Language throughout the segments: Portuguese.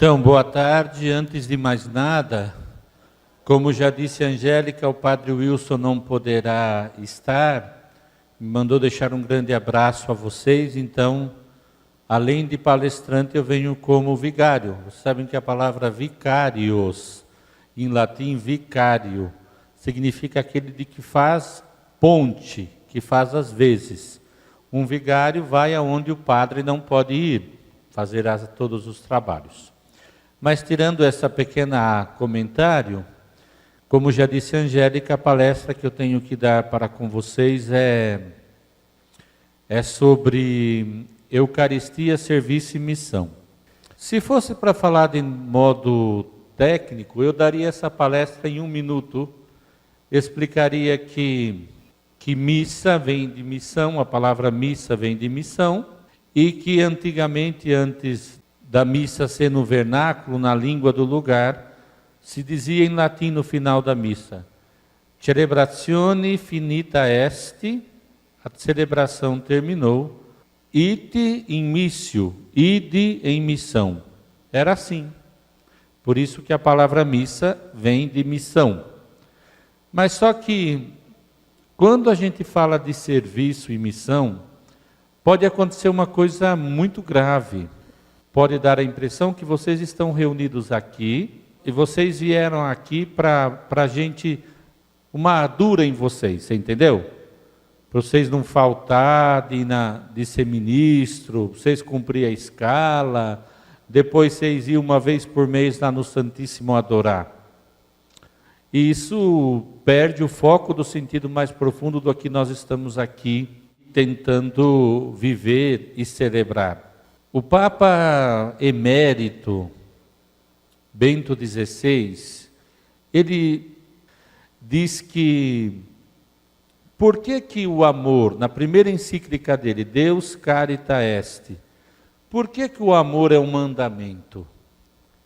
Então, boa tarde. Antes de mais nada, como já disse a Angélica, o Padre Wilson não poderá estar, me mandou deixar um grande abraço a vocês, então, além de palestrante, eu venho como vigário. Vocês sabem que a palavra vicarios, em latim vicário, significa aquele de que faz ponte, que faz às vezes. Um vigário vai aonde o padre não pode ir, fazer todos os trabalhos. Mas tirando essa pequena comentário, como já disse a Angélica, a palestra que eu tenho que dar para com vocês é sobre Eucaristia, Serviço e Missão. Se fosse para falar de modo técnico, eu daria essa palestra em 1 minuto, explicaria que missa vem de missão, a palavra missa vem de missão, e que antigamente, antes da missa ser no vernáculo, na língua do lugar, se dizia em latim no final da missa, celebratione finita est, a celebração terminou, ite in missio, ide em missão. Era assim. Por isso que a palavra missa vem de missão. Mas só que, quando a gente fala de serviço e missão, pode acontecer uma coisa muito grave. Pode dar a impressão que vocês estão reunidos aqui e vocês vieram aqui para a gente, uma dura em vocês, você entendeu? Para vocês não faltar de ser ministro, vocês cumprir a escala, depois vocês ir uma vez por mês lá no Santíssimo adorar. E isso perde o foco do sentido mais profundo do que nós estamos aqui tentando viver e celebrar. O Papa Emérito Bento XVI, ele diz que por que o amor, na primeira encíclica dele, Deus Carita Est, por que o amor é um mandamento?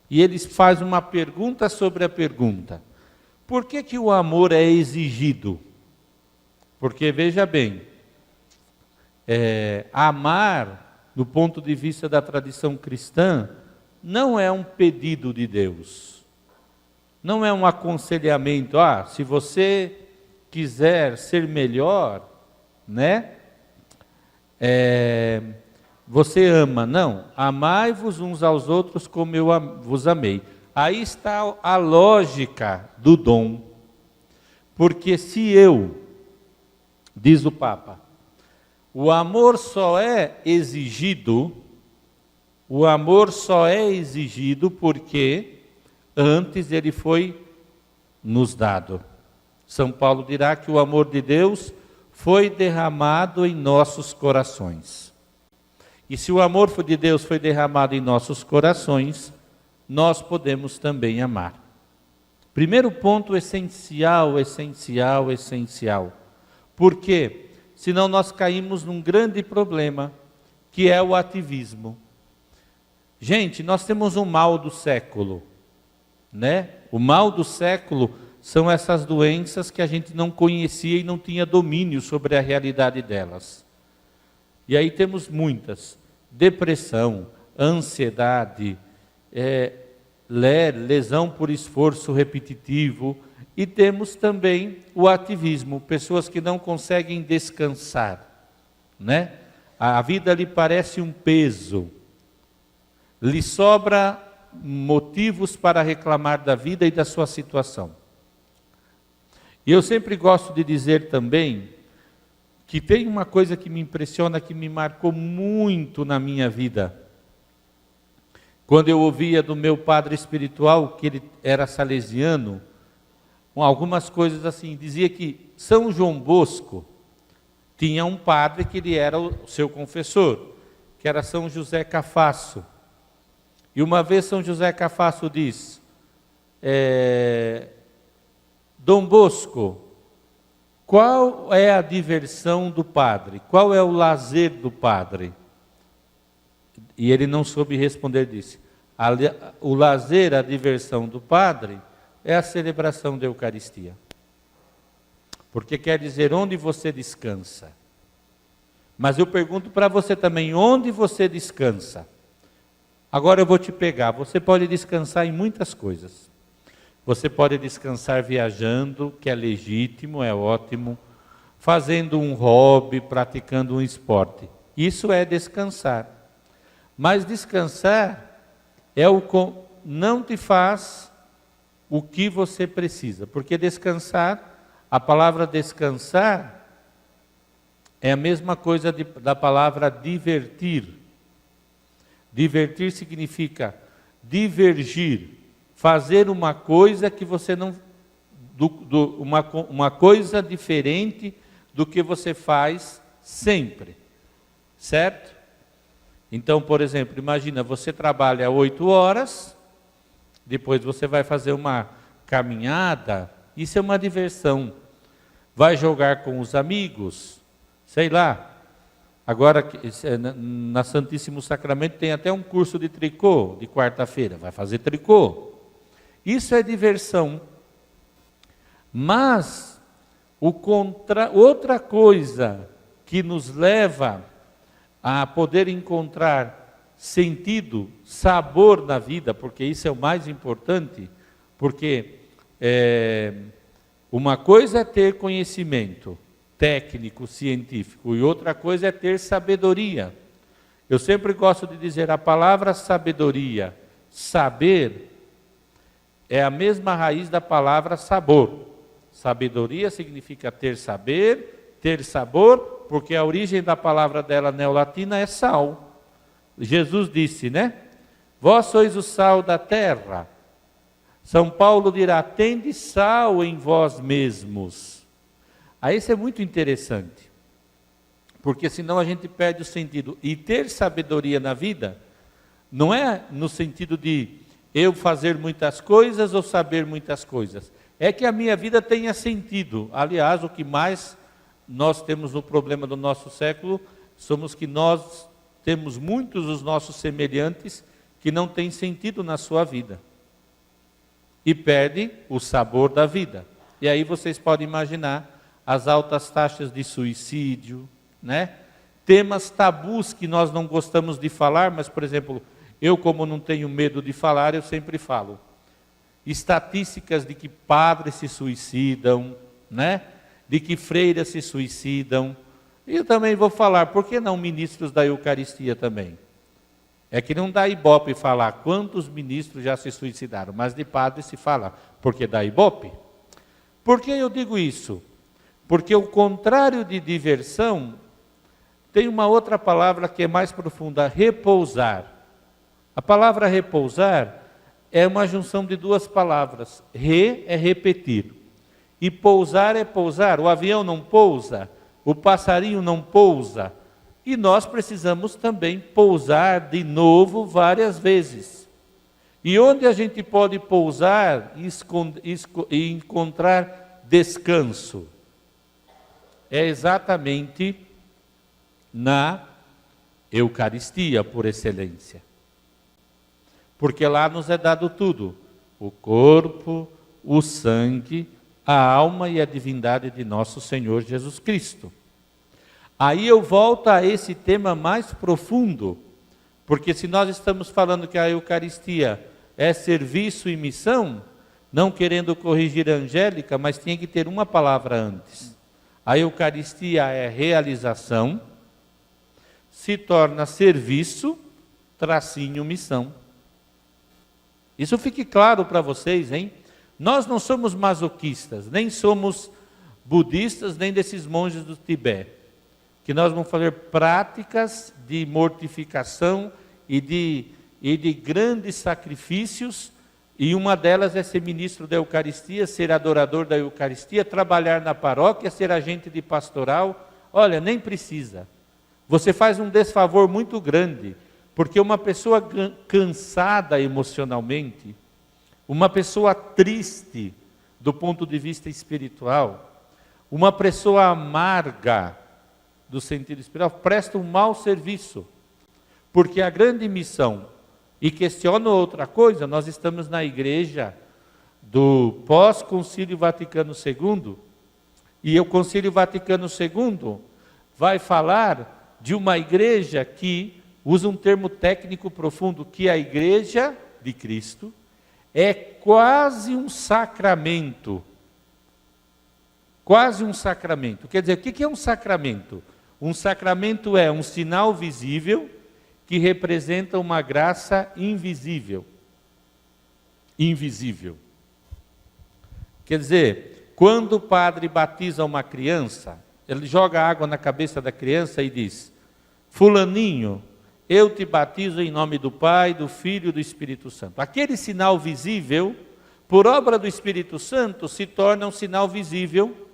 E ele faz uma pergunta sobre a pergunta. Por que o amor é exigido? Porque, veja bem, amar, do ponto de vista da tradição cristã, não é um pedido de Deus. Não é um aconselhamento, se você quiser ser melhor, né? Você ama. Não, amai-vos uns aos outros como eu vos amei. Aí está a lógica do dom. Porque se eu, diz o Papa, o amor só é exigido porque antes ele foi nos dado. São Paulo dirá que o amor de Deus foi derramado em nossos corações. E se o amor de Deus foi derramado em nossos corações, nós podemos também amar. Primeiro ponto essencial. Por quê? Senão nós caímos num grande problema, que é o ativismo. Gente, nós temos um mal do século, né? O mal do século são essas doenças que a gente não conhecia e não tinha domínio sobre a realidade delas. E aí temos muitas: depressão, ansiedade, lesão por esforço repetitivo, e temos também o ativismo, pessoas que não conseguem descansar, né? A vida lhe parece um peso, lhe sobra motivos para reclamar da vida e da sua situação. E eu sempre gosto de dizer também que tem uma coisa que me impressiona, que me marcou muito na minha vida. Quando eu ouvia do meu padre espiritual, que ele era salesiano, algumas coisas assim, dizia que São João Bosco tinha um padre que ele era o seu confessor, que era São José Cafasso. E uma vez São José Cafasso diz, Dom Bosco, qual é a diversão do padre? Qual é o lazer do padre? E ele não soube responder, disse, o lazer, a diversão do padre é a celebração da Eucaristia. Porque quer dizer onde você descansa. Mas eu pergunto para você também, onde você descansa? Agora eu vou te pegar. Você pode descansar em muitas coisas. Você pode descansar viajando, que é legítimo, é ótimo, fazendo um hobby, praticando um esporte. Isso é descansar. Mas descansar não te faz o que você precisa. Porque descansar, a palavra descansar é a mesma coisa da palavra divertir. Divertir significa divergir, fazer uma coisa que você não, uma coisa diferente do que você faz sempre, certo? Então, por exemplo, imagina, você trabalha 8 horas, depois você vai fazer uma caminhada, isso é uma diversão. Vai jogar com os amigos, sei lá. Agora, na Santíssimo Sacramento tem até um curso de tricô, de quarta-feira, vai fazer tricô. Isso é diversão. Mas, outra coisa que nos leva a poder encontrar sentido, sabor na vida, porque isso é o mais importante, porque uma coisa é ter conhecimento técnico, científico, e outra coisa é ter sabedoria. Eu sempre gosto de dizer a palavra sabedoria, saber, é a mesma raiz da palavra sabor. Sabedoria significa ter saber, ter sabor, porque a origem da palavra dela neolatina é sal. Jesus disse, né? Vós sois o sal da terra. São Paulo dirá, tende sal em vós mesmos. Aí isso é muito interessante, porque senão a gente perde o sentido. E ter sabedoria na vida, não é no sentido de eu fazer muitas coisas ou saber muitas coisas. É que a minha vida tenha sentido. Aliás, o que mais nós temos no problema do nosso século, somos que nós temos muitos dos nossos semelhantes que não têm sentido na sua vida. E perde o sabor da vida. E aí vocês podem imaginar as altas taxas de suicídio, né? Temas tabus que nós não gostamos de falar, mas, por exemplo, eu como não tenho medo de falar, eu sempre falo. Estatísticas de que padres se suicidam, né? De que freiras se suicidam. E eu também vou falar, por que não ministros da Eucaristia também? É que não dá ibope falar quantos ministros já se suicidaram, mas de padres se fala, porque dá ibope. Por que eu digo isso? Porque o contrário de diversão tem uma outra palavra que é mais profunda, repousar. A palavra repousar é uma junção de duas palavras. Re é repetir. E pousar é pousar. O avião não pousa, o passarinho não pousa. E nós precisamos também pousar de novo várias vezes. E onde a gente pode pousar e encontrar descanso? É exatamente na Eucaristia, por excelência. Porque lá nos é dado tudo: o corpo, o sangue, a alma e a divindade de nosso Senhor Jesus Cristo. Aí eu volto a esse tema mais profundo, porque se nós estamos falando que a Eucaristia é serviço e missão, não querendo corrigir a Angélica, mas tinha que ter uma palavra antes. A Eucaristia é realização, se torna serviço, tracinho, missão. Isso fique claro para vocês, hein? Nós não somos masoquistas, nem somos budistas, nem desses monges do Tibete, que nós vamos fazer práticas de mortificação e de grandes sacrifícios, e uma delas é ser ministro da Eucaristia, ser adorador da Eucaristia, trabalhar na paróquia, ser agente de pastoral. Olha, nem precisa. Você faz um desfavor muito grande, porque uma pessoa cansada emocionalmente, uma pessoa triste do ponto de vista espiritual, uma pessoa amarga do sentido espiritual, presta um mau serviço, porque a grande missão, e questiono outra coisa, nós estamos na igreja do pós-Concílio Vaticano II, e o Concílio Vaticano II vai falar de uma igreja que usa um termo técnico profundo, que a igreja de Cristo é quase um sacramento. Quase um sacramento. Quer dizer, o que é um sacramento? Um sacramento é um sinal visível que representa uma graça invisível. Invisível. Quer dizer, quando o padre batiza uma criança, ele joga água na cabeça da criança e diz: fulaninho, eu te batizo em nome do Pai, do Filho e do Espírito Santo. Aquele sinal visível, por obra do Espírito Santo, se torna um sinal visível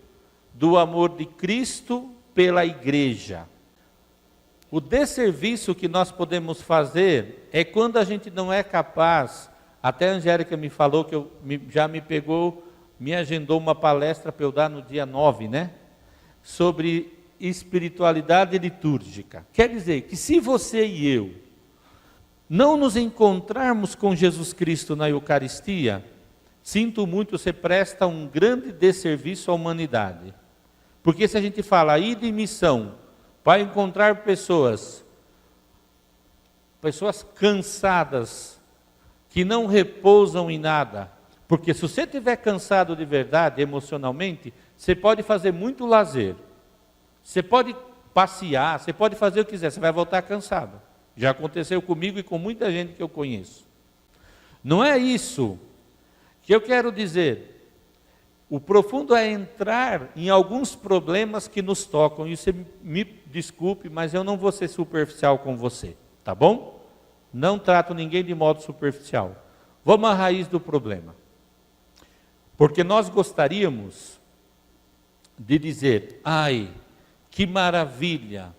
do amor de Cristo pela igreja. O desserviço que nós podemos fazer é quando a gente não é capaz. Até a Angélica me falou que já me pegou, me agendou uma palestra para eu dar no dia 9, né? Sobre espiritualidade litúrgica. Quer dizer que se você e eu não nos encontrarmos com Jesus Cristo na Eucaristia, sinto muito, você presta um grande desserviço à humanidade. Porque se a gente fala ida em missão, para encontrar pessoas cansadas, que não repousam em nada, porque se você estiver cansado de verdade, emocionalmente, você pode fazer muito lazer, você pode passear, você pode fazer o que quiser, você vai voltar cansado. Já aconteceu comigo e com muita gente que eu conheço. Não é isso que eu quero dizer. O profundo é entrar em alguns problemas que nos tocam, e você me desculpe, mas eu não vou ser superficial com você, tá bom? Não trato ninguém de modo superficial. Vamos à raiz do problema. Porque nós gostaríamos de dizer: ai, que maravilha,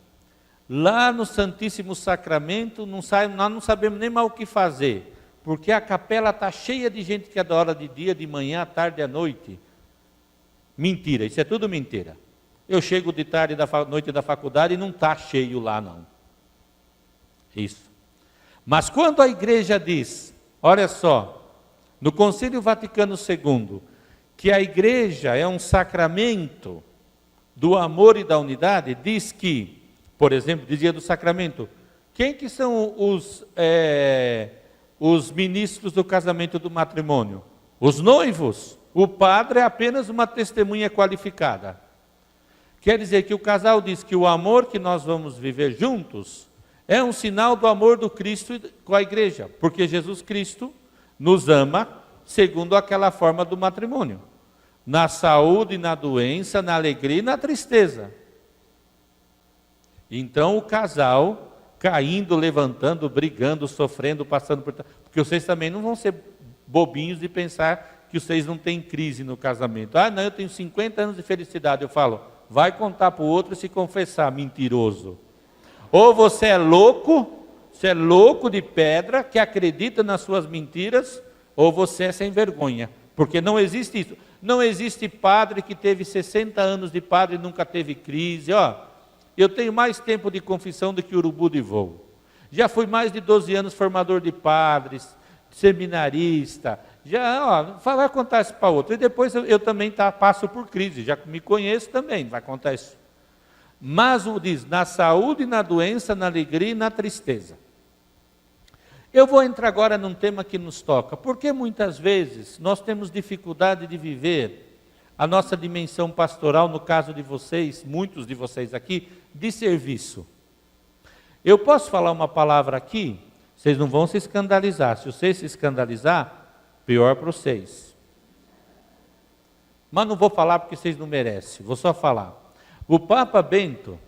lá no Santíssimo Sacramento nós não sabemos nem mais o que fazer, porque a capela está cheia de gente que adora de dia, de manhã, à tarde e à noite. Mentira, isso é tudo mentira. Eu chego de tarde da noite da faculdade e não está cheio lá não. Isso. Mas quando a igreja diz, olha só, no Concílio Vaticano II, que a igreja é um sacramento do amor e da unidade, diz que, por exemplo, dizia do sacramento, quem que são os ministros do casamento do matrimônio? Os noivos. O padre é apenas uma testemunha qualificada. Quer dizer que o casal diz que o amor que nós vamos viver juntos é um sinal do amor do Cristo com a igreja, porque Jesus Cristo nos ama segundo aquela forma do matrimônio, na saúde, na doença, na alegria e na tristeza. Então o casal caindo, levantando, brigando, sofrendo, passando por... Porque vocês também não vão ser bobinhos de pensar que vocês não têm crise no casamento. Ah, não, eu tenho 50 anos de felicidade. Eu falo, vai contar para o outro e se confessar, mentiroso. Ou você é louco de pedra, que acredita nas suas mentiras, ou você é sem vergonha. Porque não existe isso. Não existe padre que teve 60 anos de padre e nunca teve crise. Ó, eu tenho mais tempo de confissão do que urubu de voo. Já fui mais de 12 anos formador de padres, seminarista. Já, ó, vai contar isso para outro. E depois eu também passo por crise, já me conheço também, vai contar isso. Mas o diz, na saúde, na doença, na alegria e na tristeza. Eu vou entrar agora num tema que nos toca, porque muitas vezes nós temos dificuldade de viver a nossa dimensão pastoral, no caso de vocês, muitos de vocês aqui, de serviço. Eu posso falar uma palavra aqui, vocês não vão se escandalizar. Se vocês se escandalizar, pior para vocês. Mas não vou falar porque vocês não merecem, vou só falar. O Papa Bento,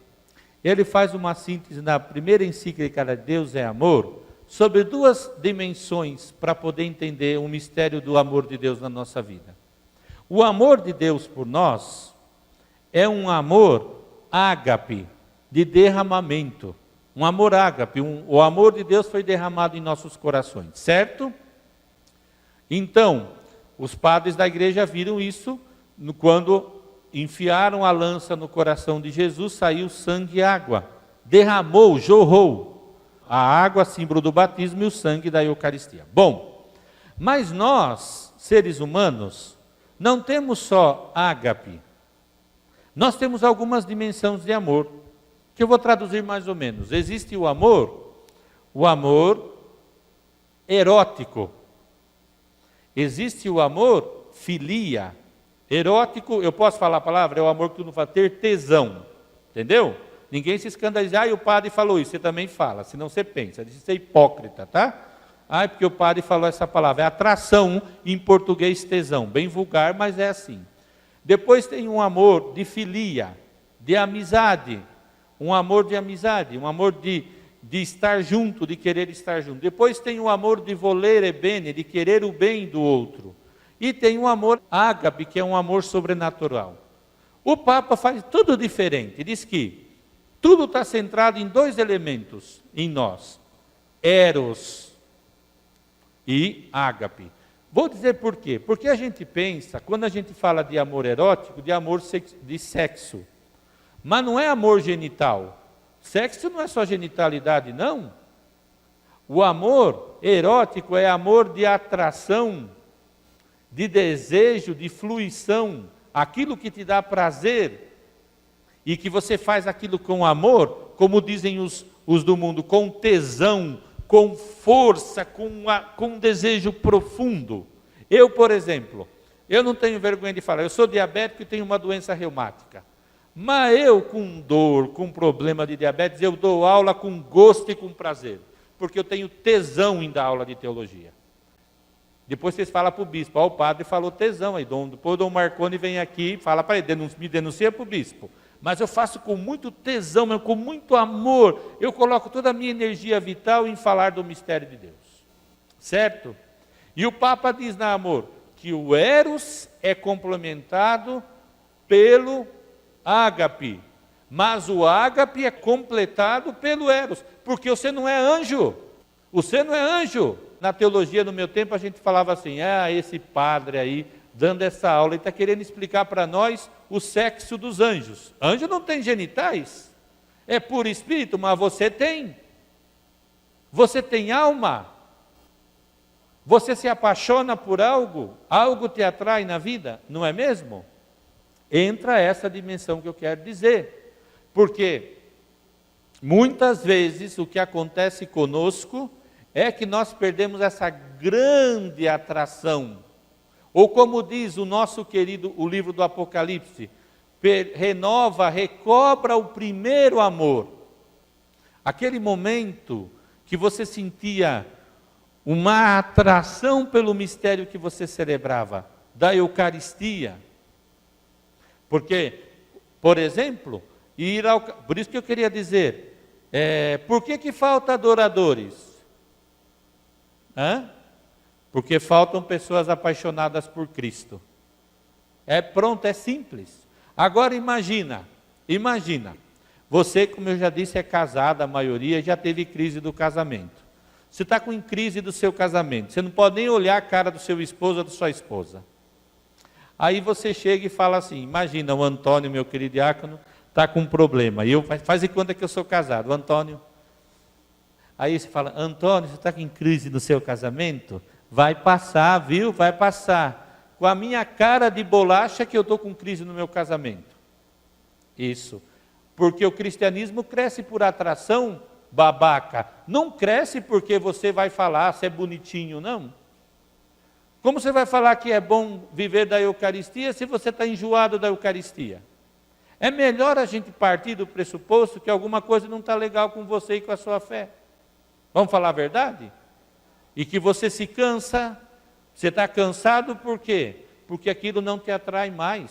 ele faz uma síntese na primeira encíclica de Deus é Amor, sobre duas dimensões para poder entender o mistério do amor de Deus na nossa vida. O amor de Deus por nós é um amor ágape, de derramamento. Um amor ágape, o amor de Deus foi derramado em nossos corações, certo? Então, os padres da igreja viram isso quando enfiaram a lança no coração de Jesus, saiu sangue e água. Derramou, jorrou. A água, símbolo do batismo, e o sangue da Eucaristia. Bom, mas nós, seres humanos, não temos só ágape. Nós temos algumas dimensões de amor, que eu vou traduzir mais ou menos. Existe o amor o amor erótico. Existe o amor filia. Erótico, eu posso falar a palavra? É o amor que tu não fala, ter tesão. Entendeu? Ninguém se escandaliza. O padre falou isso, você também fala, senão você pensa. Isso é hipócrita, tá? Porque o padre falou essa palavra. É atração, em português tesão. Bem vulgar, mas é assim. Depois tem um amor de filia, de amizade. Um amor de amizade, um amor de estar junto, de querer estar junto. Depois tem o amor de volere bene, de querer o bem do outro. E tem o amor ágape, que é um amor sobrenatural. O Papa faz tudo diferente, diz que tudo está centrado em dois elementos em nós: eros e ágape. Vou dizer por quê. Porque a gente pensa, quando a gente fala de amor erótico, de amor de sexo. Mas não é amor genital. Sexo não é só genitalidade, não. O amor erótico é amor de atração, de desejo, de fruição, aquilo que te dá prazer, e que você faz aquilo com amor, como dizem os do mundo, com tesão, com força, com um desejo profundo. Eu, por exemplo, eu não tenho vergonha de falar, eu sou diabético e tenho uma doença reumática. Mas eu, com dor, com problema de diabetes, eu dou aula com gosto e com prazer, porque eu tenho tesão em dar aula de teologia. Depois vocês falam para o bispo, o padre falou tesão aí, depois o Dom Marconi vem aqui e fala para ele, me denuncia para o bispo. Mas eu faço com muito tesão, com muito amor, eu coloco toda a minha energia vital em falar do mistério de Deus. Certo? E o Papa diz na amor, que o eros é complementado pelo ágape, mas o ágape é completado pelo eros, porque você não é anjo, você não é anjo. Na teologia, no meu tempo, a gente falava assim, esse padre aí, dando essa aula, ele está querendo explicar para nós o sexo dos anjos. Anjo não tem genitais, é puro espírito, mas você tem alma, você se apaixona por algo te atrai na vida, não é mesmo? Entra essa dimensão que eu quero dizer, porque muitas vezes o que acontece conosco é que nós perdemos essa grande atração, ou como diz o nosso querido, o livro do Apocalipse, recobra o primeiro amor, aquele momento que você sentia uma atração pelo mistério que você celebrava, da Eucaristia. Porque, por exemplo, por isso que eu queria dizer, por que falta adoradores? Porque faltam pessoas apaixonadas por Cristo. Pronto, é simples. Agora imagina, você, como eu já disse, é casada, a maioria já teve crise do casamento. Você está com crise do seu casamento, você não pode nem olhar a cara do seu esposo ou da sua esposa. Aí você chega e fala assim, imagina o Antônio, meu querido diácono, está com um problema. E faz de conta que eu sou casado, o Antônio. Aí você fala, Antônio, você está com crise no seu casamento? Vai passar, viu? Vai passar. Com a minha cara de bolacha que eu estou com crise no meu casamento. Isso. Porque o cristianismo cresce por atração, babaca. Não cresce porque você vai falar se é bonitinho, não. Como você vai falar que é bom viver da Eucaristia se você está enjoado da Eucaristia? É melhor a gente partir do pressuposto que alguma coisa não está legal com você e com a sua fé. Vamos falar a verdade? E que você se cansa, você está cansado por quê? Porque aquilo não te atrai mais.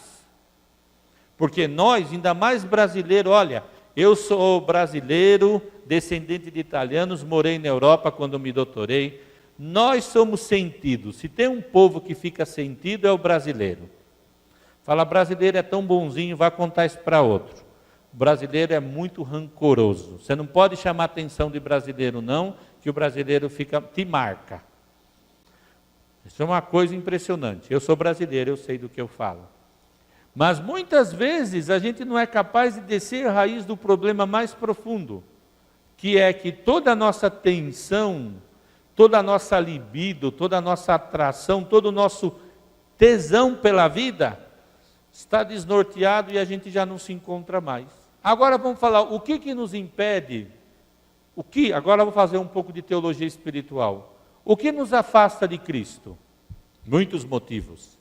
Porque nós, ainda mais brasileiro, olha, eu sou brasileiro, descendente de italianos, morei na Europa quando me doutorei. Nós somos sentidos. Se tem um povo que fica sentido, é o brasileiro. Fala, brasileiro é tão bonzinho, vai contar isso para outro. O brasileiro é muito rancoroso. Você não pode chamar a atenção de brasileiro, não, que o brasileiro te marca. Isso é uma coisa impressionante. Eu sou brasileiro, eu sei do que eu falo. Mas muitas vezes a gente não é capaz de descer a raiz do problema mais profundo, que é que toda a nossa tensão, toda a nossa libido, toda a nossa atração, todo o nosso tesão pela vida está desnorteado e a gente já não se encontra mais. Agora vamos falar, o que nos impede Agora eu vou fazer um pouco de teologia espiritual. O que nos afasta de Cristo? Muitos motivos.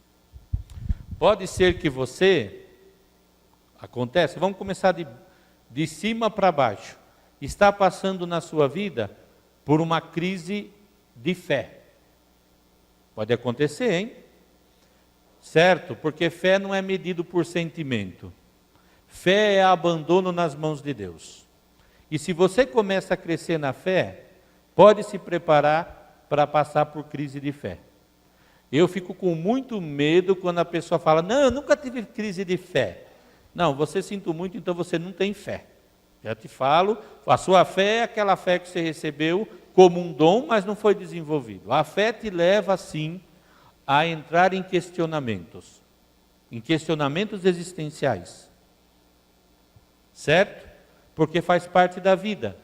Pode ser que acontece, vamos começar de cima para baixo, está passando na sua vida por uma crise de fé. Pode acontecer, hein? Certo? Porque fé não é medido por sentimento. Fé é abandono nas mãos de Deus. E se você começa a crescer na fé, pode se preparar para passar por crise de fé. Eu fico com muito medo quando a pessoa fala, não, eu nunca tive crise de fé. Não, você sinto muito, então você não tem fé. Já te falo, a sua fé é aquela fé que você recebeu como um dom, mas não foi desenvolvido. A fé te leva, sim, a entrar em questionamentos existenciais. Certo? Porque faz parte da vida.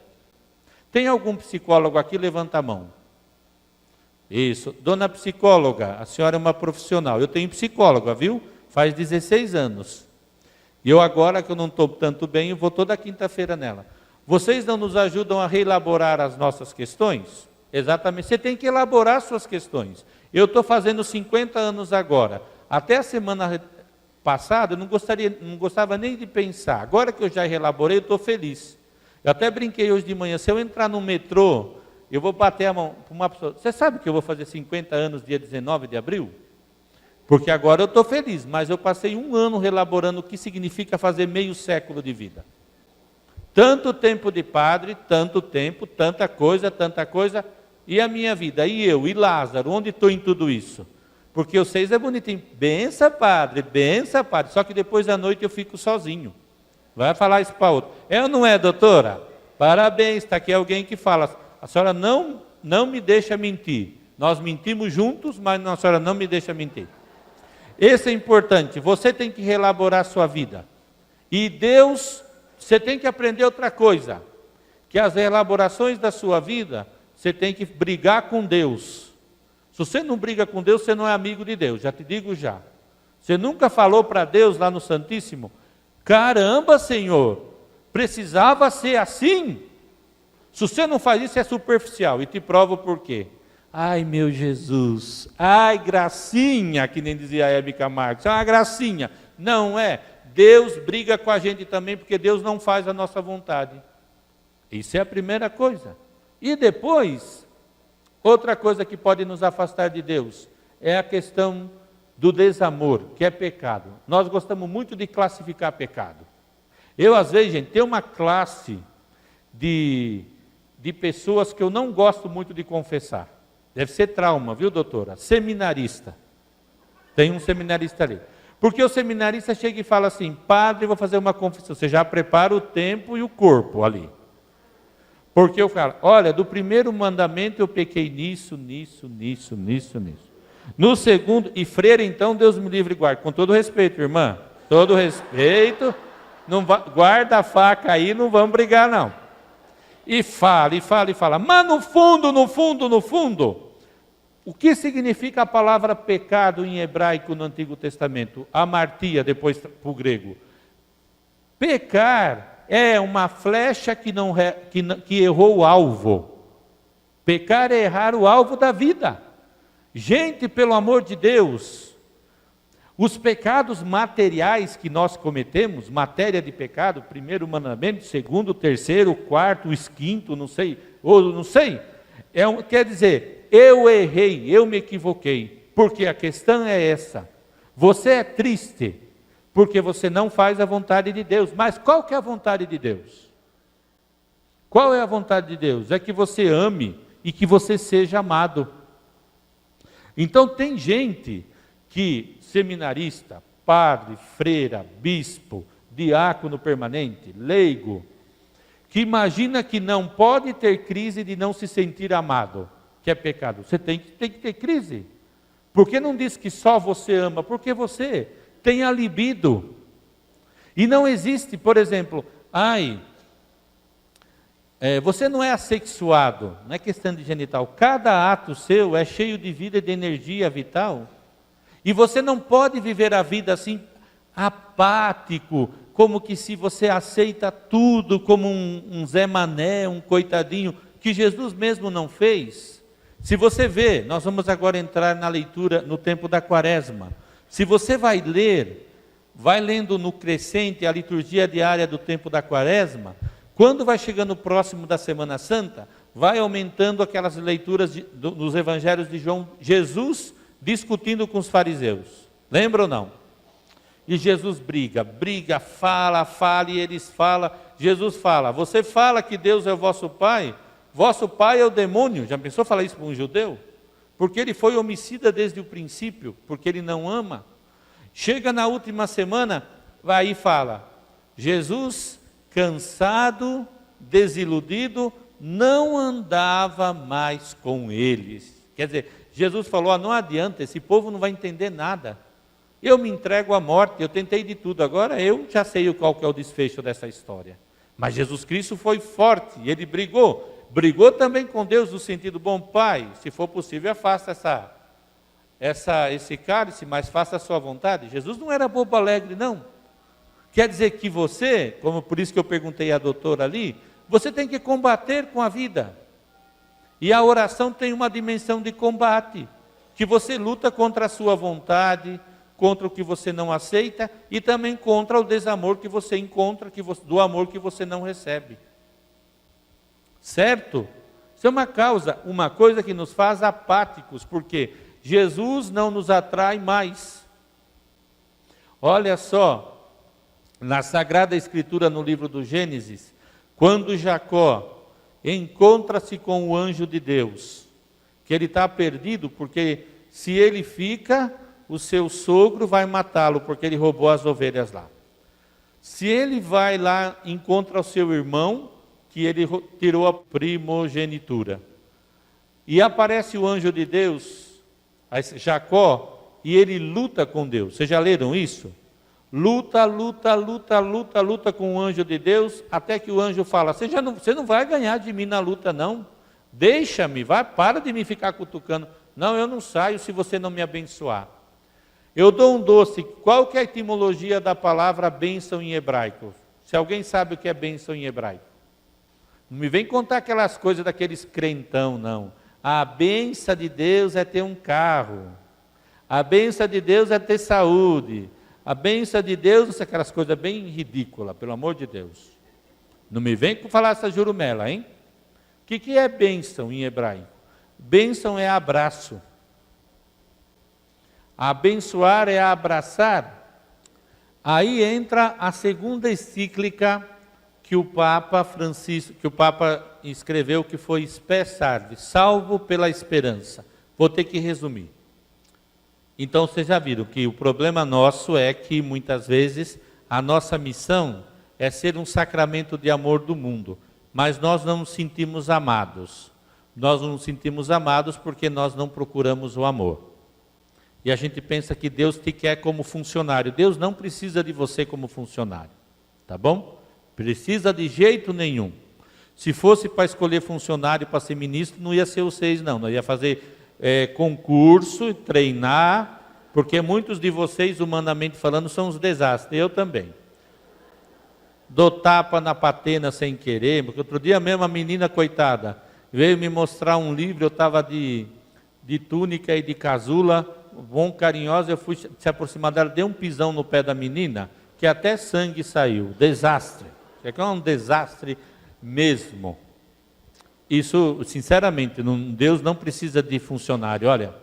Tem algum psicólogo aqui? Levanta a mão. Isso. Dona psicóloga, a senhora é uma profissional. Eu tenho psicóloga, viu? Faz 16 anos. E eu agora que eu não estou tanto bem, eu vou toda quinta-feira nela. Vocês não nos ajudam a reelaborar as nossas questões? Exatamente. Você tem que elaborar suas questões. Eu estou fazendo 50 anos agora. Até a semana passada, eu não gostava nem de pensar. Agora que eu já reelaborei, eu estou feliz. Eu até brinquei hoje de manhã, se eu entrar no metrô, eu vou bater a mão para uma pessoa. Você sabe que eu vou fazer 50 anos dia 19 de abril? Porque agora eu estou feliz, mas eu passei 1 ano reelaborando o que significa fazer meio século de vida. Tanto tempo de padre, tanto tempo, tanta coisa, e a minha vida? E eu, e Lázaro, onde estou em tudo isso? Porque o 6 é bonitinho, bença padre, só que depois da noite eu fico sozinho. Vai falar isso para outro. É ou não é, doutora? Parabéns, está aqui alguém que fala, a senhora não me deixa mentir. Nós mentimos juntos, mas a senhora não me deixa mentir. Esse é importante, você tem que reelaborar a sua vida. E Deus, você tem que aprender outra coisa, que as reelaborações da sua vida, você tem que brigar com Deus. Se você não briga com Deus, você não é amigo de Deus, já te digo já. Você nunca falou para Deus lá no Santíssimo, caramba, Senhor, precisava ser assim? Se você não faz isso, é superficial, e te provo por quê. Ai, meu Jesus, ai, gracinha, que nem dizia a Hebe Camargo, isso é uma gracinha. Não é, Deus briga com a gente também, porque Deus não faz a nossa vontade. Isso é a primeira coisa. E depois, outra coisa que pode nos afastar de Deus, é a questão do desamor, que é pecado. Nós gostamos muito de classificar pecado. Eu, às vezes, gente, tenho uma classe de pessoas que eu não gosto muito de confessar. Deve ser trauma, viu, doutora? Seminarista. Tem um seminarista ali. Porque o seminarista chega e fala assim, padre, vou fazer uma confissão. Você já prepara o tempo e o corpo ali. Porque eu falo, olha, do primeiro mandamento eu pequei nisso. No segundo, e freira então, Deus me livre e guarde. Com todo respeito, irmã. Todo respeito. Não guarda a faca aí, não vamos brigar não. E fala. Mas no fundo, o que significa a palavra pecado em hebraico no Antigo Testamento? Amartia, depois para o grego. Pecar é uma flecha que errou o alvo. Pecar é errar o alvo da vida. Gente, pelo amor de Deus, os pecados materiais que nós cometemos, matéria de pecado, primeiro mandamento, segundo, terceiro, quarto, quinto, não sei, quer dizer, eu errei, eu me equivoquei, porque a questão é essa, você é triste, porque você não faz a vontade de Deus, mas qual que é a vontade de Deus? Qual é a vontade de Deus? É que você ame e que você seja amado. Então tem gente que, seminarista, padre, freira, bispo, diácono permanente, leigo, que imagina que não pode ter crise de não se sentir amado, que é pecado. Você tem que ter crise. Por que não diz que só você ama? Porque você tem a libido. E não existe, por exemplo, você não é assexuado, não é questão de genital. Cada ato seu é cheio de vida e de energia vital. E você não pode viver a vida assim, apático, como que se você aceita tudo como um Zé Mané, um coitadinho, que Jesus mesmo não fez. Se você vê, nós vamos agora entrar na leitura no tempo da Quaresma. Se você vai ler, vai lendo no crescente a liturgia diária do tempo da Quaresma, quando vai chegando próximo da Semana Santa, vai aumentando aquelas leituras nos evangelhos de João, Jesus discutindo com os fariseus. Lembra ou não? E Jesus briga, fala, e eles falam. Jesus fala, você fala que Deus é o vosso Pai? Vosso pai é o demônio. Já pensou falar isso para um judeu? Porque ele foi homicida desde o princípio, porque ele não ama. Chega na última semana, vai e fala, Jesus, cansado, desiludido, não andava mais com eles. Quer dizer, Jesus falou, não adianta, esse povo não vai entender nada. Eu me entrego à morte, eu tentei de tudo, agora eu já sei qual que é o desfecho dessa história. Mas Jesus Cristo foi forte, ele brigou também com Deus no sentido, bom Pai, se for possível afasta esse cálice, mas faça a sua vontade. Jesus não era bobo alegre, não. Quer dizer que você, como por isso que eu perguntei à doutora ali, você tem que combater com a vida. E a oração tem uma dimensão de combate, que você luta contra a sua vontade, contra o que você não aceita e também contra o desamor que você encontra, do amor que você não recebe. Certo? Isso é uma coisa que nos faz apáticos, porque Jesus não nos atrai mais. Olha só, na Sagrada Escritura, no livro do Gênesis, quando Jacó encontra-se com o anjo de Deus, que ele está perdido, porque se ele fica, o seu sogro vai matá-lo, porque ele roubou as ovelhas lá. Se ele vai lá, encontra o seu irmão, que ele tirou a primogenitura. E aparece o anjo de Deus, Jacó, e ele luta com Deus. Vocês já leram isso? Luta com o anjo de Deus, até que o anjo fala, você não vai ganhar de mim na luta não, deixa-me, para de me ficar cutucando. Não, eu não saio se você não me abençoar. Eu dou um doce. Qual que é a etimologia da palavra bênção em hebraico? Se alguém sabe o que é bênção em hebraico. Não me vem contar aquelas coisas daqueles crentão, não. A bênção de Deus é ter um carro. A bênção de Deus é ter saúde. A bênção de Deus, aquelas coisas bem ridículas, pelo amor de Deus. Não me vem falar essa jurumela, hein? O que é bênção em hebraico? Bênção é abraço. Abençoar é abraçar. Aí entra a segunda encíclica que o Papa escreveu, que foi Spes Salvi, salvo pela esperança. Vou ter que resumir. Então vocês já viram que o problema nosso é que muitas vezes a nossa missão é ser um sacramento de amor do mundo, mas nós não nos sentimos amados. Nós não nos sentimos amados porque nós não procuramos o amor. E a gente pensa que Deus te quer como funcionário. Deus não precisa de você como funcionário, tá bom? Precisa de jeito nenhum. Se fosse para escolher funcionário para ser ministro, não ia ser vocês não ia fazer concurso, treinar, porque muitos de vocês, humanamente falando, são uns desastres, eu também. Dou tapa na patena sem querer, porque outro dia mesmo a menina coitada veio me mostrar um livro, eu estava de túnica e de casula, bom, carinhosa, eu fui se aproximar dela, dei um pisão no pé da menina, que até sangue saiu, desastre, é um desastre mesmo. Isso, sinceramente, Deus não precisa de funcionário, olha.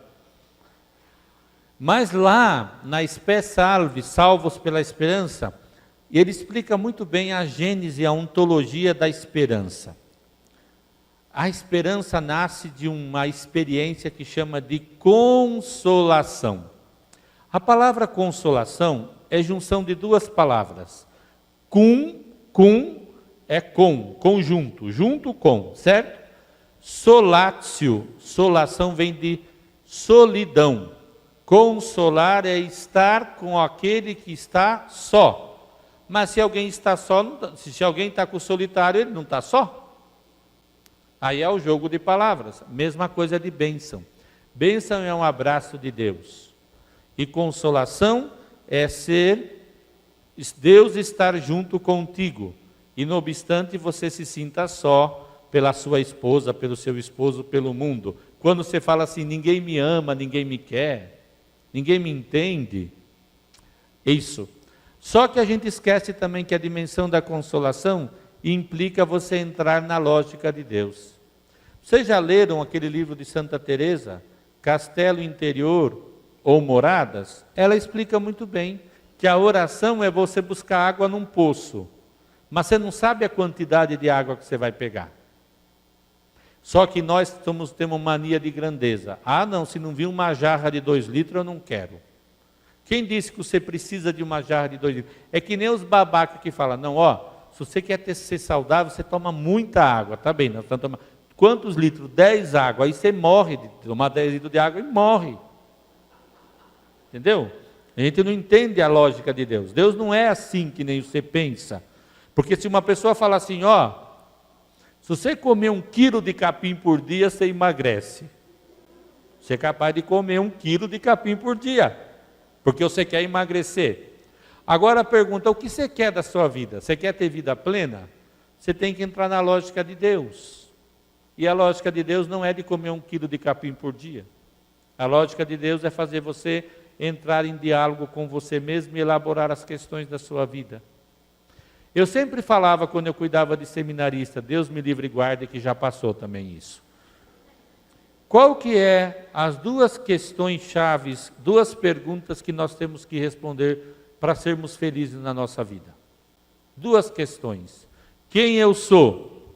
Mas lá, na Spes Salvi, salvos pela esperança, ele explica muito bem a gênese, a ontologia da esperança. A esperança nasce de uma experiência que chama de consolação. A palavra consolação é junção de duas palavras. Cum é conjunto, junto com, certo? Solatio, solação vem de solidão. Consolar é estar com aquele que está só. Mas se alguém está só, se alguém está com o solitário, ele não está só. Aí é o jogo de palavras, mesma coisa de bênção. Bênção é um abraço de Deus. E consolação é ser Deus estar junto contigo, e não obstante você se sinta só pela sua esposa, pelo seu esposo, pelo mundo. Quando você fala assim, ninguém me ama, ninguém me quer, ninguém me entende, isso. Só que a gente esquece também que a dimensão da consolação implica você entrar na lógica de Deus. Vocês já leram aquele livro de Santa Teresa, Castelo Interior ou Moradas? Ela explica muito bem que a oração é você buscar água num poço, mas você não sabe a quantidade de água que você vai pegar. Só que nós temos mania de grandeza. Ah, não, se não vir uma jarra de 2 litros, eu não quero. Quem disse que você precisa de uma jarra de 2 litros? É que nem os babacas que falam, não, se você quer ser saudável, você toma muita água. Tá bem, nós estamos tomando. Quantos litros? 10 água. Aí você morre de tomar 10 litros de água e morre. Entendeu? A gente não entende a lógica de Deus. Deus não é assim que nem você pensa. Porque se uma pessoa fala assim, se você comer 1 quilo de capim por dia, você emagrece. Você é capaz de comer 1 quilo de capim por dia, porque você quer emagrecer. Agora a pergunta, o que você quer da sua vida? Você quer ter vida plena? Você tem que entrar na lógica de Deus. E a lógica de Deus não é de comer 1 quilo de capim por dia. A lógica de Deus é fazer você entrar em diálogo com você mesmo e elaborar as questões da sua vida. Eu sempre falava, quando eu cuidava de seminarista, Deus me livre e guarde, que já passou também isso. Qual que é as 2 questões chaves, 2 perguntas que nós temos que responder para sermos felizes na nossa vida? 2 questões. Quem eu sou?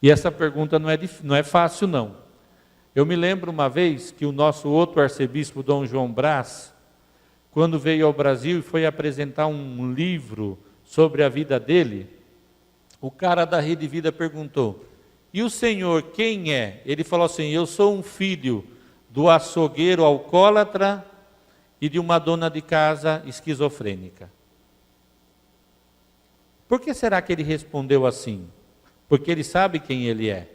E essa pergunta não é fácil, não. Eu me lembro uma vez que o nosso outro arcebispo, Dom João Brás, quando veio ao Brasil e foi apresentar um livro sobre a vida dele, o cara da Rede Vida perguntou, e o senhor quem é? Ele falou assim, eu sou um filho do açougueiro alcoólatra e de uma dona de casa esquizofrênica. Por que será que ele respondeu assim? Porque ele sabe quem ele é.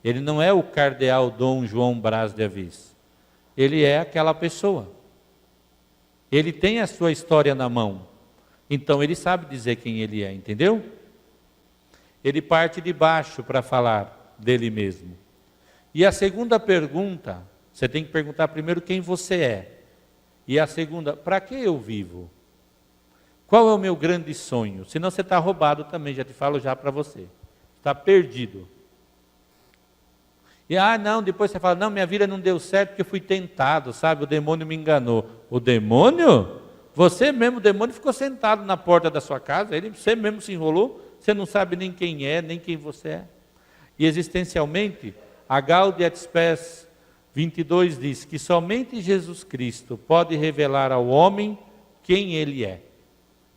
Ele não é o cardeal Dom João Brás de Assis. Ele é aquela pessoa. Ele tem a sua história na mão. Então ele sabe dizer quem ele é, entendeu? Ele parte de baixo para falar dele mesmo. E a segunda pergunta, você tem que perguntar primeiro quem você é. E a segunda, para que eu vivo? Qual é o meu grande sonho? Senão você está roubado também, já te falo já para você. Está perdido. E não, depois você fala, não, minha vida não deu certo porque eu fui tentado, sabe? O demônio me enganou. O demônio? Você mesmo, o demônio ficou sentado na porta da sua casa, você mesmo se enrolou, você não sabe nem quem é, nem quem você é. E existencialmente, a Gaudium et Spes 22 diz que somente Jesus Cristo pode revelar ao homem quem ele é.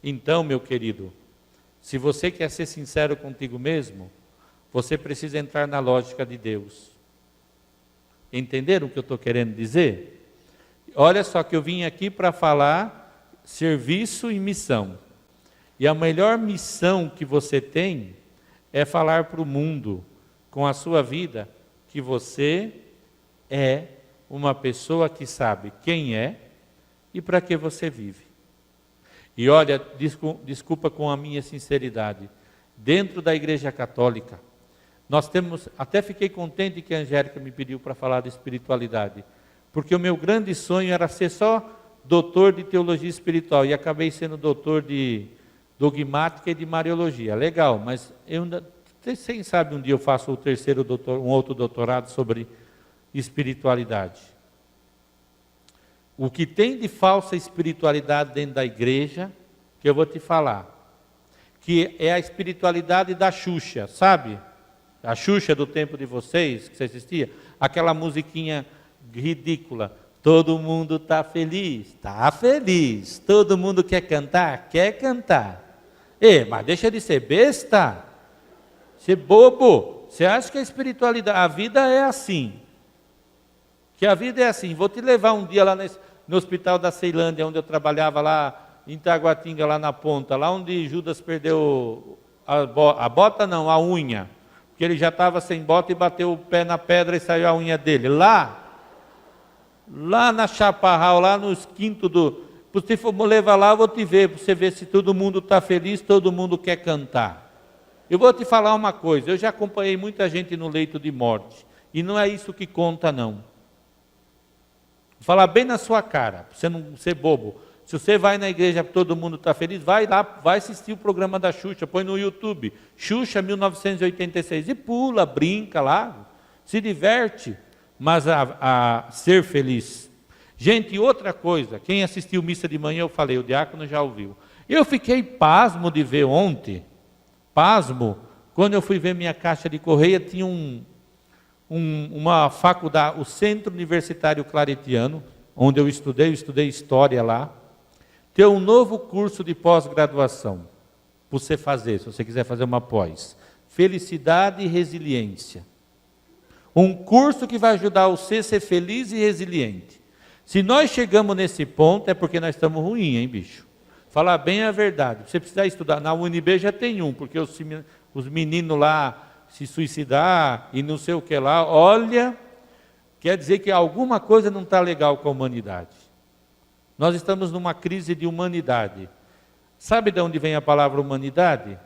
Então, meu querido, se você quer ser sincero contigo mesmo, você precisa entrar na lógica de Deus. Entenderam o que eu estou querendo dizer? Olha só que eu vim aqui para falar serviço e missão. E a melhor missão que você tem é falar para o mundo, com a sua vida, que você é uma pessoa que sabe quem é e para que você vive. E olha, desculpa com a minha sinceridade, dentro da Igreja Católica, nós temos, até fiquei contente que a Angélica me pediu para falar de espiritualidade, porque o meu grande sonho era ser só doutor de teologia espiritual, e acabei sendo doutor de dogmática e de mariologia. Legal, mas eu ainda, quem sabe um dia eu faço um outro doutorado sobre espiritualidade. O que tem de falsa espiritualidade dentro da igreja, que eu vou te falar, que é a espiritualidade da Xuxa, sabe? A Xuxa do tempo de vocês, que você assistia, aquela musiquinha ridícula, todo mundo está feliz, todo mundo quer cantar, mas deixa de ser besta, ser bobo, você acha que a espiritualidade, a vida é assim, vou te levar um dia lá no hospital da Ceilândia, onde eu trabalhava lá, em Taguatinga, lá na ponta, lá onde Judas perdeu a unha, porque ele já estava sem bota e bateu o pé na pedra e saiu a unha dele. Lá na Chaparral, lá nos quintos Se for me levar lá, eu vou te ver, para você ver se todo mundo está feliz, todo mundo quer cantar. Eu vou te falar uma coisa, eu já acompanhei muita gente no leito de morte, e não é isso que conta não. Vou falar bem na sua cara, para você não ser bobo. Se você vai na igreja, todo mundo está feliz, vai lá, vai assistir o programa da Xuxa, põe no YouTube, Xuxa 1986, e pula, brinca lá, se diverte, mas a ser feliz. Gente, e outra coisa, quem assistiu missa de manhã, eu falei, o diácono já ouviu. Eu fiquei pasmo de ver ontem, quando eu fui ver minha caixa de correia, tinha uma faculdade, o Centro Universitário Claretiano, onde eu estudei História lá, tem um novo curso de pós-graduação, para você fazer, se você quiser fazer uma pós. Felicidade e Resiliência. Um curso que vai ajudar você a ser feliz e resiliente. Se nós chegamos nesse ponto, é porque nós estamos ruins, hein, bicho? Falar bem a verdade. Você precisa estudar. Na UNB já tem um, porque os meninos lá se suicidar e não sei o que lá, olha, quer dizer que alguma coisa não está legal com a humanidade. Nós estamos numa crise de humanidade. Sabe de onde vem a palavra humanidade?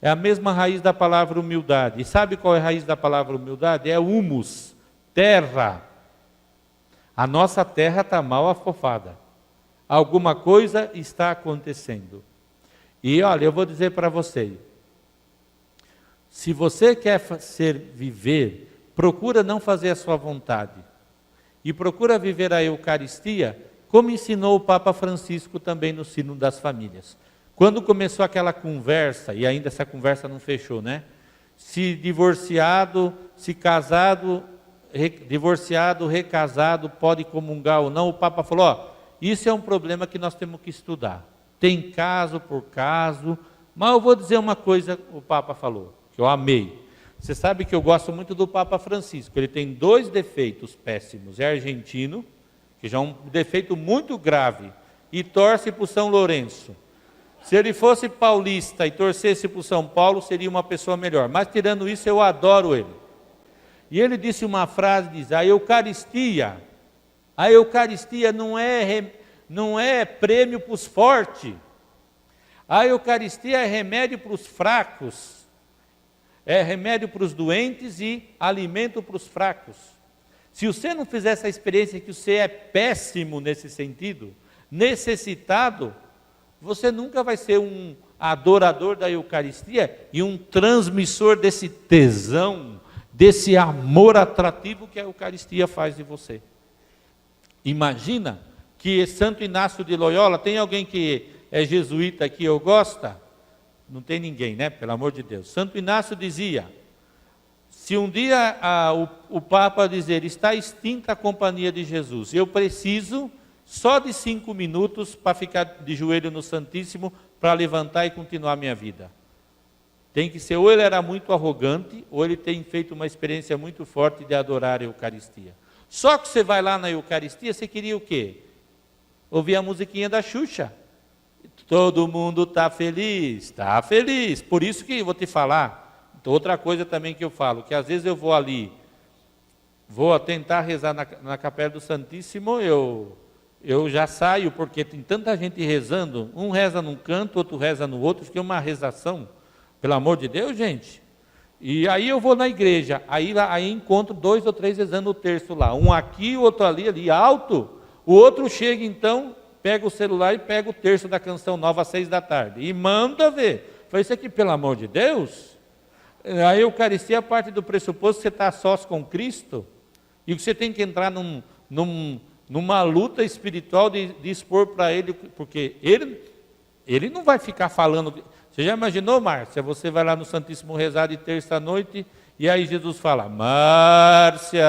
É a mesma raiz da palavra humildade. E sabe qual é a raiz da palavra humildade? É humus, terra. A nossa terra está mal afofada. Alguma coisa está acontecendo. E olha, eu vou dizer para você, se você quer viver, procura não fazer a sua vontade. E procura viver a Eucaristia, como ensinou o Papa Francisco também no Sínodo das Famílias. Quando começou aquela conversa, e ainda essa conversa não fechou, né? Se divorciado, se casado, divorciado, recasado, pode comungar ou não, o Papa falou, ó, isso é um problema que nós temos que estudar. Tem caso por caso, mas eu vou dizer uma coisa, o Papa falou, que eu amei. Você sabe que eu gosto muito do Papa Francisco, ele tem 2 defeitos péssimos, é argentino, que já é um defeito muito grave, e torce para o São Lourenço. Se ele fosse paulista e torcesse para o São Paulo, seria uma pessoa melhor. Mas tirando isso, eu adoro ele. E ele disse uma frase, diz, a Eucaristia não é prêmio para os fortes. A Eucaristia é remédio para os fracos. É remédio para os doentes e alimento para os fracos. Se você não fizer essa experiência que você é péssimo nesse sentido, necessitado, você nunca vai ser um adorador da Eucaristia e um transmissor desse tesão, desse amor atrativo que a Eucaristia faz de você. Imagina que Santo Inácio de Loyola, tem alguém que é jesuíta aqui ou gosta? Não tem ninguém, né? Pelo amor de Deus. Santo Inácio dizia, se um dia o Papa dizer, está extinta a companhia de Jesus, eu preciso só de 5 minutos para ficar de joelho no Santíssimo, para levantar e continuar a minha vida. Tem que ser, ou ele era muito arrogante, ou ele tem feito uma experiência muito forte de adorar a Eucaristia. Só que você vai lá na Eucaristia, você queria o quê? Ouvir a musiquinha da Xuxa. Todo mundo está feliz, está feliz. Por isso que eu vou te falar, outra coisa também que eu falo, que às vezes eu vou ali, vou tentar rezar na Capela do Santíssimo, eu já saio, porque tem tanta gente rezando, um reza num canto, outro reza no outro, fica uma rezação, pelo amor de Deus, gente. E aí eu vou na igreja, aí encontro 2 ou 3 rezando o terço lá, um aqui, o outro ali alto, o outro chega então, pega o celular e pega o terço da canção nova às 6 da tarde, e manda ver. Falei, isso aqui, pelo amor de Deus, a Eucaristia é parte do pressuposto que você está sós com Cristo, e que você tem que entrar numa luta espiritual de expor para Ele, porque ele não vai ficar falando. Você já imaginou, Márcia, você vai lá no Santíssimo rezar de terça-noite, e aí Jesus fala, Márcia,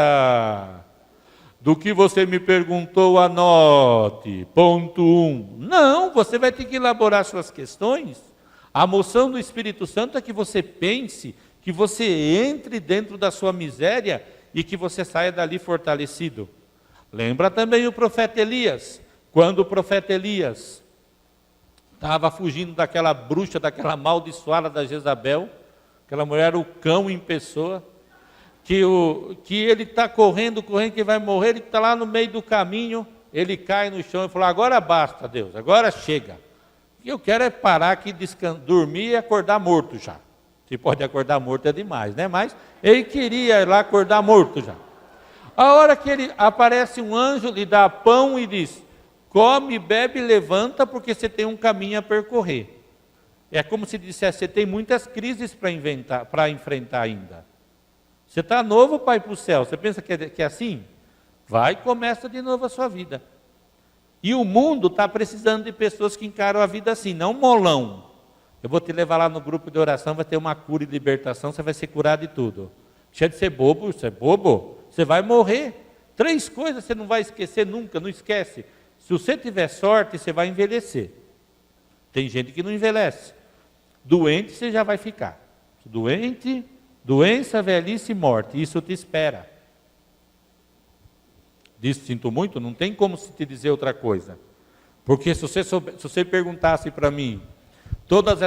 do que você me perguntou, anote, ponto 1. Não, você vai ter que elaborar suas questões. A moção do Espírito Santo é que você pense, que você entre dentro da sua miséria e que você saia dali fortalecido. Lembra também o profeta Elias, quando o profeta Elias estava fugindo daquela bruxa, daquela amaldiçoada da Jezabel, aquela mulher era o cão em pessoa, que ele está correndo, que vai morrer, ele está lá no meio do caminho, ele cai no chão e fala, agora basta, Deus, agora chega. O que eu quero é parar aqui, dormir e acordar morto já. Se pode acordar morto é demais, né? Mas ele queria ir lá acordar morto já. A hora que ele aparece um anjo, lhe dá pão e diz, come, bebe, levanta, porque você tem um caminho a percorrer. É como se dissesse, você tem muitas crises para enfrentar ainda. Você está novo para ir para o céu, você pensa que é assim? Vai e começa de novo a sua vida. E o mundo está precisando de pessoas que encaram a vida assim, não molão. Eu vou te levar lá no grupo de oração, vai ter uma cura e libertação, você vai ser curado de tudo. Deixa de ser bobo, você é bobo, você vai morrer. 3 coisas você não vai esquecer nunca, não esquece. Se você tiver sorte, você vai envelhecer. Tem gente que não envelhece. Doente você já vai ficar. Doente, doença, velhice e morte, isso te espera. Disse, sinto muito, não tem como se te dizer outra coisa. Porque se você perguntasse para mim, todas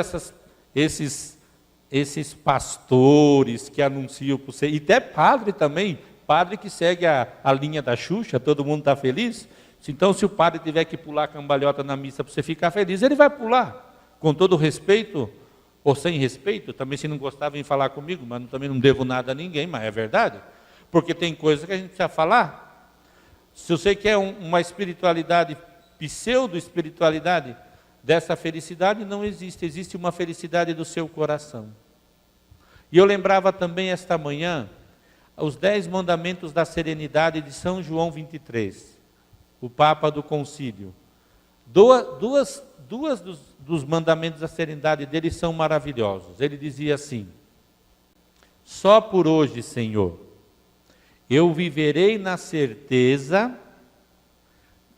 esses pastores que anunciam para você, e até padre também, padre que segue a linha da Xuxa, todo mundo está feliz. Então, se o padre tiver que pular cambalhota na missa para você ficar feliz, ele vai pular, com todo respeito, ou sem respeito, também se não gostar, vem falar comigo, mas também não devo nada a ninguém, mas é verdade, porque tem coisas que a gente precisa falar. Se você quer uma espiritualidade, pseudo-espiritualidade, dessa felicidade não existe, existe uma felicidade do seu coração. E eu lembrava também esta manhã, os 10 mandamentos da serenidade de São João 23, o Papa do Concílio. Duas dos mandamentos da serenidade dele são maravilhosos. Ele dizia assim, só por hoje, Senhor, eu viverei na certeza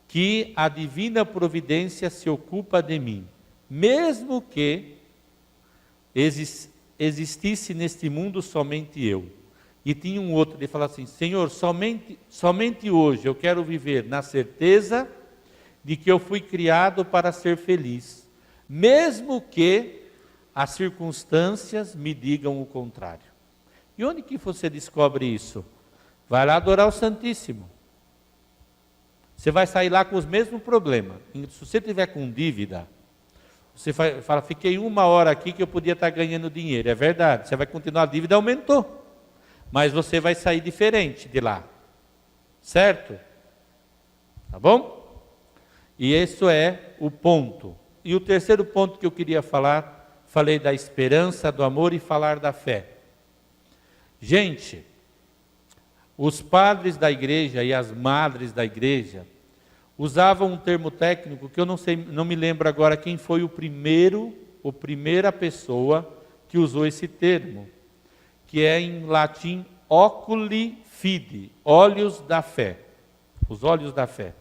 que a divina providência se ocupa de mim, mesmo que existisse neste mundo somente eu. E tinha um outro, ele fala assim, Senhor, somente hoje eu quero viver na certeza de que eu fui criado para ser feliz, mesmo que as circunstâncias me digam o contrário. E onde que você descobre isso? Vai lá adorar o Santíssimo. Você vai sair lá com os mesmos problemas. Se você tiver com dívida, você fala, fiquei 1 hora aqui que eu podia estar ganhando dinheiro. É verdade, você vai continuar, a dívida aumentou. Mas você vai sair diferente de lá. Certo? Tá bom? E esse é o ponto. E o terceiro ponto que eu queria falar, falei da esperança, do amor e falar da fé. Gente, os padres da igreja e as madres da igreja usavam um termo técnico que eu não me lembro agora quem foi a primeira pessoa que usou esse termo, que é em latim oculi fide, olhos da fé, os olhos da fé.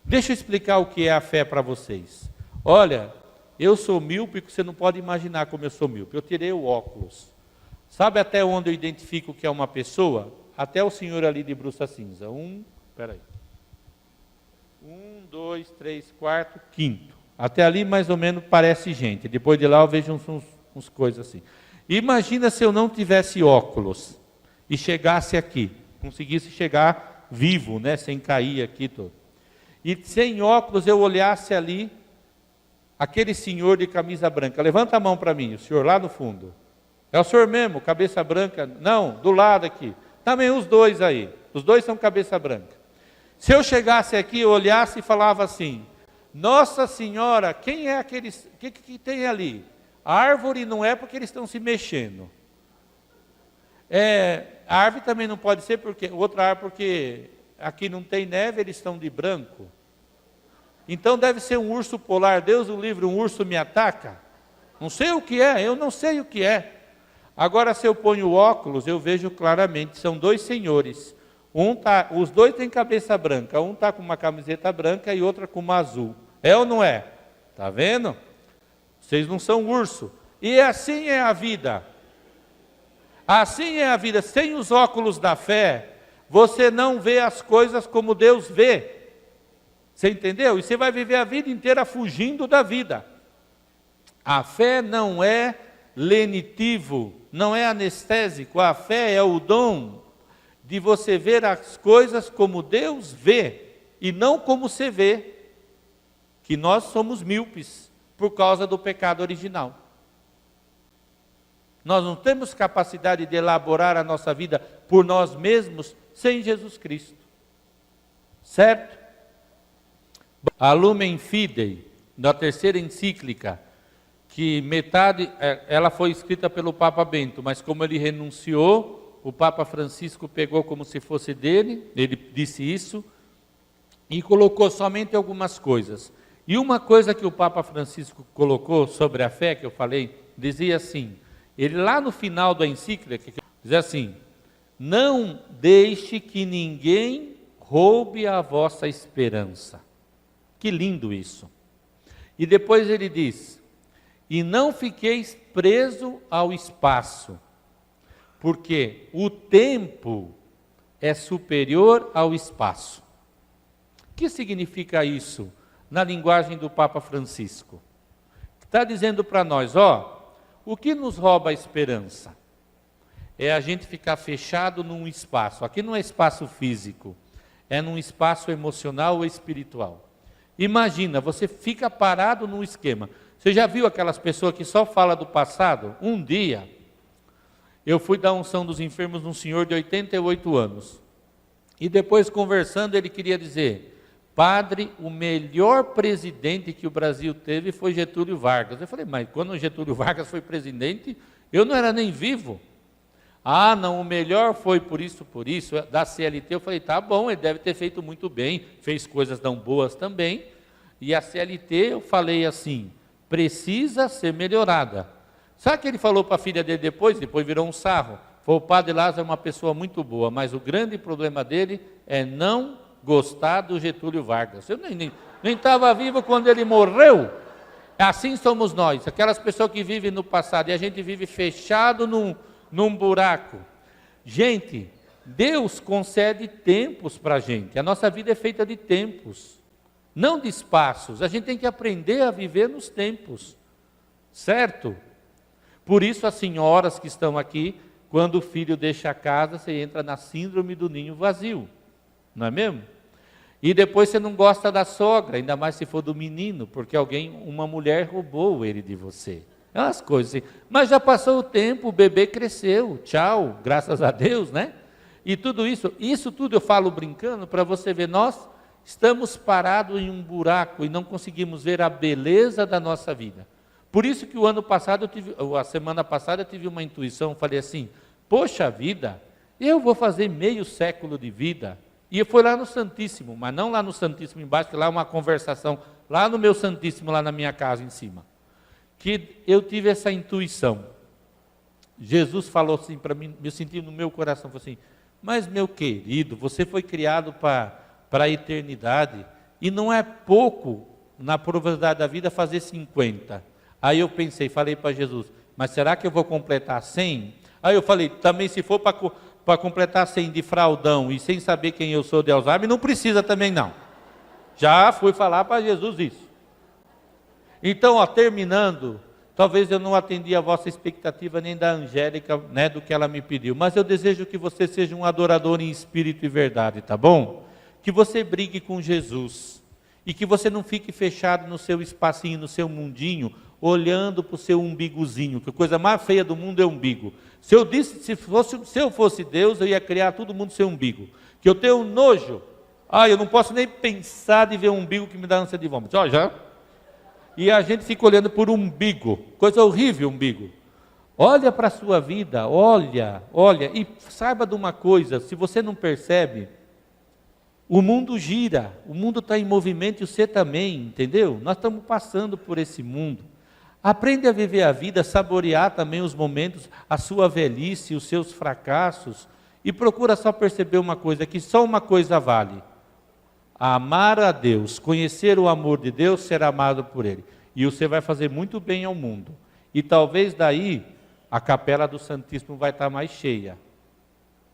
Deixa eu explicar o que é a fé para vocês. Olha, eu sou míope, porque você não pode imaginar como eu sou míope. Eu tirei o óculos. Sabe até onde eu identifico que é uma pessoa? Até o senhor ali de bruça cinza. 1, 2, 3, 4, 5. Até ali mais ou menos parece gente. Depois de lá eu vejo uns coisas assim. Imagina se eu não tivesse óculos e chegasse aqui, conseguisse chegar vivo, né, sem cair aqui todo. E sem óculos eu olhasse ali, aquele senhor de camisa branca. Levanta a mão para mim, o senhor lá no fundo. É o senhor mesmo, cabeça branca? Não, do lado aqui. Também os dois aí, os dois são cabeça branca. Se eu chegasse aqui, eu olhasse e falava assim, Nossa Senhora, quem é aqueles, o que tem ali? A árvore não é porque eles estão se mexendo. A árvore também não pode ser porque outra árvore porque aqui não tem neve, eles estão de branco. Então deve ser um urso polar. Deus o livre, um urso me ataca? Não sei o que é, eu não sei o que é. Agora se eu ponho óculos, eu vejo claramente, são 2 senhores. Os 2 têm cabeça branca, um está com uma camiseta branca e outra com uma azul. É ou não é? Está vendo? Vocês não são urso. E assim é a vida. Assim é a vida. Sem os óculos da fé, você não vê as coisas como Deus vê. Você entendeu? E você vai viver a vida inteira fugindo da vida. A fé não é lenitivo, não é anestésico. A fé é o dom de você ver as coisas como Deus vê. e não como você vê, que nós somos míopes por causa do pecado original. Nós não temos capacidade de elaborar a nossa vida por nós mesmos sem Jesus Cristo. Certo? A Lumen Fidei, na terceira encíclica, que metade, ela foi escrita pelo Papa Bento, mas como ele renunciou, o Papa Francisco pegou como se fosse dele, ele disse isso, e colocou somente algumas coisas. E uma coisa que o Papa Francisco colocou sobre a fé, que eu falei, dizia assim, ele lá no final da encíclica, dizia assim, não deixe que ninguém roube a vossa esperança. Que lindo isso. E depois ele diz, e não fiqueis preso ao espaço, porque o tempo é superior ao espaço. O que significa isso na linguagem do Papa Francisco? Está dizendo para nós, o que nos rouba a esperança? É a gente ficar fechado num espaço. Aqui não é espaço físico, é num espaço emocional ou espiritual. Imagina, você fica parado num esquema. Você já viu aquelas pessoas que só falam do passado? Um dia, eu fui dar unção dos enfermos num senhor de 88 anos. E depois, conversando, ele queria dizer, padre, o melhor presidente que o Brasil teve foi Getúlio Vargas. Eu falei, mas quando o Getúlio Vargas foi presidente, eu não era nem vivo. Ah, não, o melhor foi por isso, da CLT. Eu falei, tá bom, ele deve ter feito muito bem, fez coisas tão boas também. E a CLT, eu falei assim, precisa ser melhorada. Sabe o que ele falou para a filha dele depois? Depois virou um sarro. Foi o padre Lázaro, uma pessoa muito boa, mas o grande problema dele é não gostar do Getúlio Vargas. Eu nem estava vivo quando ele morreu. Assim somos nós, aquelas pessoas que vivem no passado, e a gente vive fechado num buraco. Gente, Deus concede tempos para a gente. A nossa vida é feita de tempos, não de espaços. A gente tem que aprender a viver nos tempos, certo? Por isso as senhoras que estão aqui, quando o filho deixa a casa, você entra na síndrome do ninho vazio, não é mesmo? E depois você não gosta da sogra, ainda mais se for do menino, porque uma mulher roubou ele de você. É umas coisas assim. Mas já passou o tempo, o bebê cresceu, tchau, graças a Deus, né? E tudo isso tudo eu falo brincando para você ver, nós estamos parados em um buraco e não conseguimos ver a beleza da nossa vida. Por isso que a semana passada eu tive uma intuição, falei assim, poxa vida, eu vou fazer meio século de vida. E eu fui lá no Santíssimo, mas não lá no Santíssimo embaixo, que lá é uma conversação, lá no meu Santíssimo, lá na minha casa em cima. Que eu tive essa intuição. Jesus falou assim para mim, eu senti no meu coração, falou assim, mas meu querido, você foi criado para a eternidade, e não é pouco na probabilidade da vida fazer 50. Aí eu pensei, falei para Jesus, mas será que eu vou completar 100? Aí eu falei, também se for para completar 100 de fraldão e sem saber quem eu sou de Alzheimer, não precisa também não. Já fui falar para Jesus isso. Então, terminando, talvez eu não atendi a vossa expectativa nem da Angélica, né, do que ela me pediu, mas eu desejo que você seja um adorador em espírito e verdade, tá bom? Que você brigue com Jesus e que você não fique fechado no seu espacinho, no seu mundinho, olhando para o seu umbigozinho, que a coisa mais feia do mundo é o umbigo. Se eu fosse Deus, eu ia criar todo mundo seu umbigo, que eu tenho nojo, eu não posso nem pensar de ver um umbigo que me dá ânsia de vômito, e a gente fica olhando por umbigo, coisa horrível umbigo. Olha para a sua vida, olha, e saiba de uma coisa, se você não percebe, o mundo gira, o mundo está em movimento e você também, entendeu? Nós estamos passando por esse mundo. Aprende a viver a vida, saborear também os momentos, a sua velhice, os seus fracassos, e procura só perceber uma coisa, que só uma coisa vale: amar a Deus, conhecer o amor de Deus, ser amado por Ele. E você vai fazer muito bem ao mundo. E talvez daí a capela do Santíssimo vai estar mais cheia.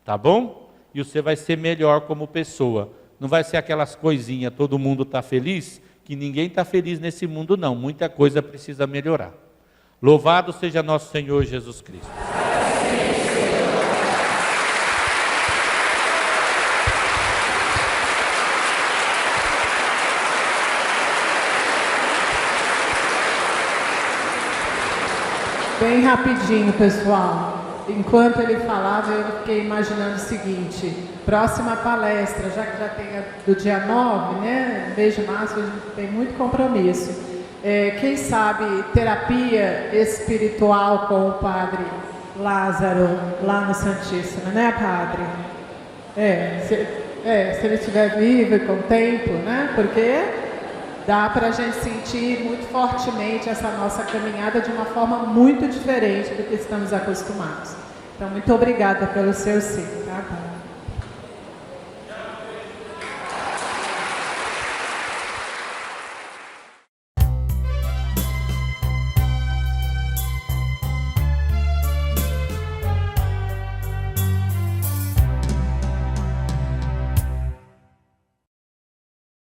Tá bom? E você vai ser melhor como pessoa. Não vai ser aquelas coisinhas, todo mundo está feliz, que ninguém está feliz nesse mundo não. Muita coisa precisa melhorar. Louvado seja nosso Senhor Jesus Cristo. Bem rapidinho, pessoal. Enquanto ele falava, eu fiquei imaginando o seguinte: próxima palestra, já que já tem a do dia 9, né? Mês de março, a gente tem muito compromisso. Quem sabe terapia espiritual com o Padre Lázaro, lá no Santíssimo, né, Padre? Se ele estiver vivo e com tempo, né? Porque dá para a gente sentir muito fortemente essa nossa caminhada de uma forma muito diferente do que estamos acostumados. Então, muito obrigada pelo seu sim, tá?